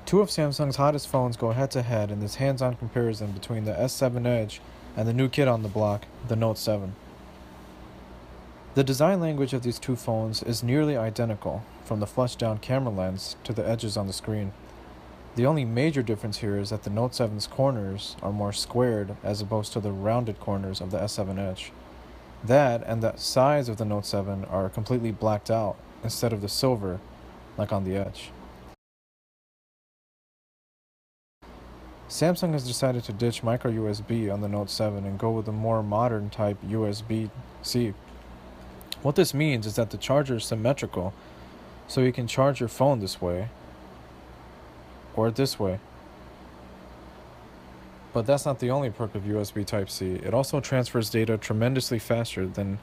Two of Samsung's hottest phones go head-to-head in this hands-on comparison between the S7 Edge and the new kid on the block, the Note 7. The design language of these two phones is nearly identical, from the flush-down camera lens to the edges on the screen. The only major difference here is that the Note 7's corners are more squared as opposed to the rounded corners of the S7 Edge. That and the sides of the Note 7 are completely blacked out instead of the silver, like on the Edge. Samsung has decided to ditch micro USB on the Note 7 and go with a more modern type USB-C. What this means is that the charger is symmetrical, so you can charge your phone this way or this way. But that's not the only perk of USB Type-C. It also transfers data tremendously faster than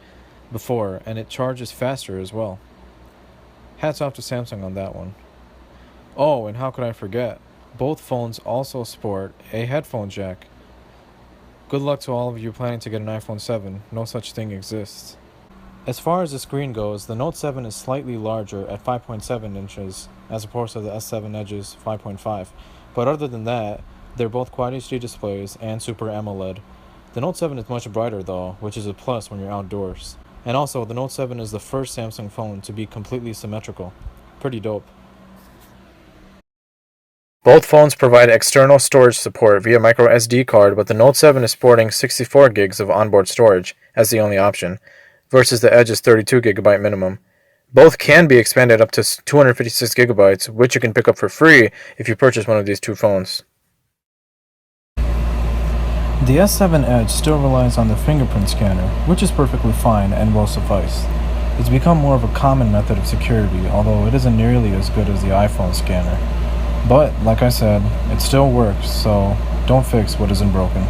before, and it charges faster as well. Hats off to Samsung on that one. Oh, and how could I forget? Both phones also sport a headphone jack. Good luck to all of you planning to get an iPhone 7. No such thing exists. As far as the screen goes, the Note 7 is slightly larger at 5.7 inches as opposed to the S7 Edge's 5.5. But other than that, they're both Quad HD displays and Super AMOLED. The Note 7 is much brighter though, which is a plus when you're outdoors. And also, the Note 7 is the first Samsung phone to be completely symmetrical. Pretty dope. Both phones provide external storage support via micro SD card, but the Note 7 is sporting 64 gigs of onboard storage as the only option, versus the Edge's 32 gigabyte minimum. Both can be expanded up to 256 gigabytes, which you can pick up for free if you purchase one of these two phones. The S7 Edge still relies on the fingerprint scanner, which is perfectly fine and will suffice. It's become more of a common method of security, although it isn't nearly as good as the iPhone scanner. But, like I said, it still works, so don't fix what isn't broken.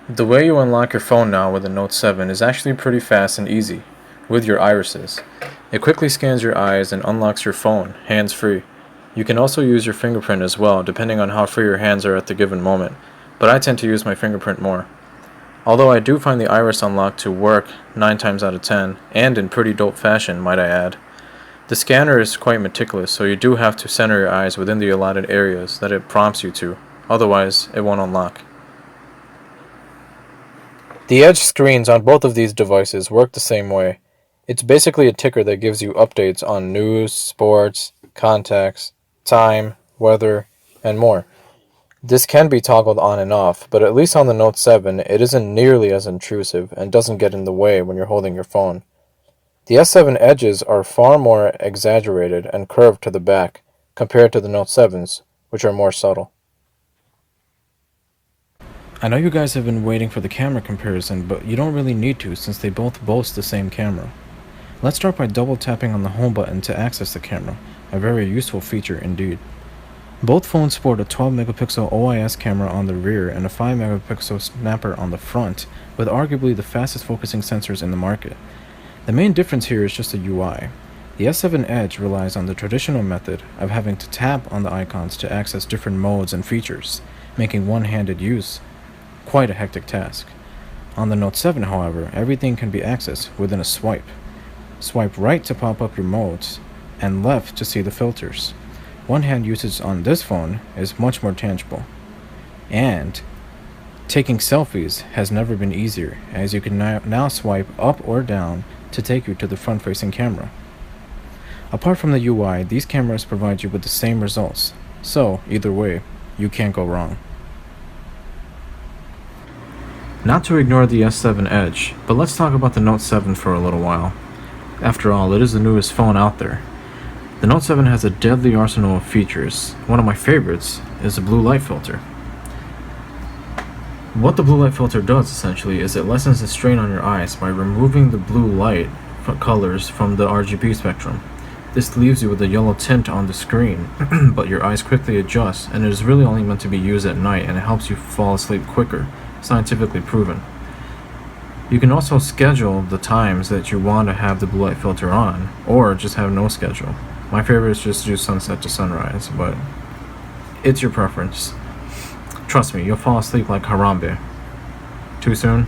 The way you unlock your phone now with the Note 7 is actually pretty fast and easy, with your irises. It quickly scans your eyes and unlocks your phone, hands-free. You can also use your fingerprint as well, depending on how free your hands are at the given moment, but I tend to use my fingerprint more. Although I do find the iris unlock to work 9 times out of 10, and in pretty dope fashion, might I add. The scanner is quite meticulous, so you do have to center your eyes within the allotted areas that it prompts you to, otherwise it won't unlock. The Edge screens on both of these devices work the same way. It's basically a ticker that gives you updates on news, sports, contacts, time, weather, and more. This can be toggled on and off, but at least on the Note 7, it isn't nearly as intrusive and doesn't get in the way when you're holding your phone. The S7 edges are far more exaggerated and curved to the back compared to the Note 7s, which are more subtle. I know you guys have been waiting for the camera comparison, but you don't really need to since they both boast the same camera. Let's start by double tapping on the home button to access the camera, a very useful feature indeed. Both phones sport a 12 megapixel OIS camera on the rear and a 5 megapixel snapper on the front, with arguably the fastest focusing sensors in the market. The main difference here is just the UI. The S7 Edge relies on the traditional method of having to tap on the icons to access different modes and features, making one-handed use quite a hectic task. On the Note 7, however, everything can be accessed within a swipe. Swipe right to pop up your modes, and left to see the filters. One-hand usage on this phone is much more tangible. And taking selfies has never been easier, as you can now swipe up or down to take you to the front-facing camera. Apart from the UI, these cameras provide you with the same results, so either way, you can't go wrong. Not to ignore the S7 Edge, but let's talk about the Note 7 for a little while. After all, it is the newest phone out there. The Note 7 has a deadly arsenal of features. One of my favorites is the blue light filter. What the blue light filter does essentially is it lessens the strain on your eyes by removing the blue light colors from the RGB spectrum. This leaves you with a yellow tint on the screen, but your eyes quickly adjust, and it is really only meant to be used at night, and it helps you fall asleep quicker, scientifically proven. You can also schedule the times that you want to have the blue light filter on, or just have no schedule. My favorite is just do sunset to sunrise, but it's your preference. Trust me, you'll fall asleep like Harambe. Too soon?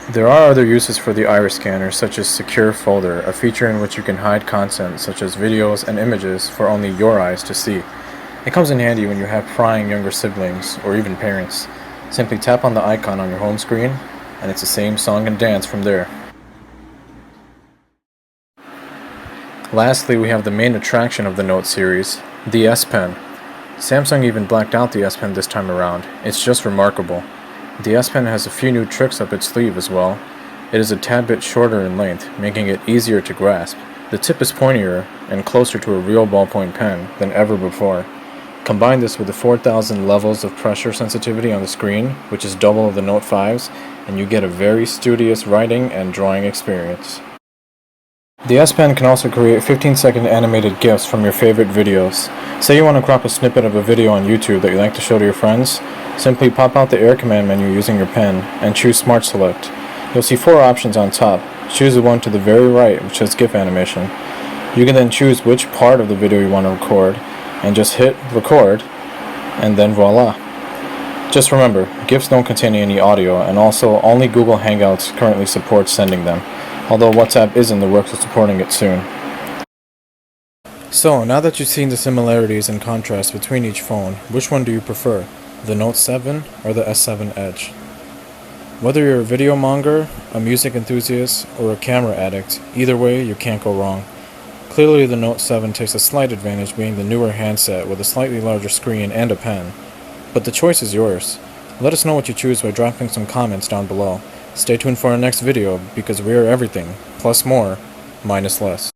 There are other uses for the iris scanner, such as Secure Folder, a feature in which you can hide content such as videos and images for only your eyes to see. It comes in handy when you have prying younger siblings or even parents. Simply tap on the icon on your home screen, and it's the same song and dance from there. Lastly, we have the main attraction of the Note series, the S Pen. Samsung even blacked out the S Pen this time around. It's just remarkable. The S Pen has a few new tricks up its sleeve as well. It is a tad bit shorter in length, making it easier to grasp. The tip is pointier and closer to a real ballpoint pen than ever before. Combine this with the 4,000 levels of pressure sensitivity on the screen, which is double of the Note 5's, and you get a very studious writing and drawing experience. The S Pen can also create 15-second animated GIFs from your favorite videos. Say you want to crop a snippet of a video on YouTube that you like to show to your friends. Simply pop out the Air Command menu using your pen and choose Smart Select. You'll see 4 options on top. Choose the one to the very right, which says GIF animation. You can then choose which part of the video you want to record and just hit record, and then voila. Just remember, GIFs don't contain any audio, and also only Google Hangouts currently supports sending them, although WhatsApp is in the works of supporting it soon. So, now that you've seen the similarities and contrasts between each phone, which one do you prefer, the Note 7 or the S7 Edge? Whether you're a video monger, a music enthusiast, or a camera addict, either way you can't go wrong. Clearly the Note 7 takes a slight advantage being the newer handset with a slightly larger screen and a pen. But the choice is yours. Let us know what you choose by dropping some comments down below. Stay tuned for our next video because we are everything, plus more, minus less.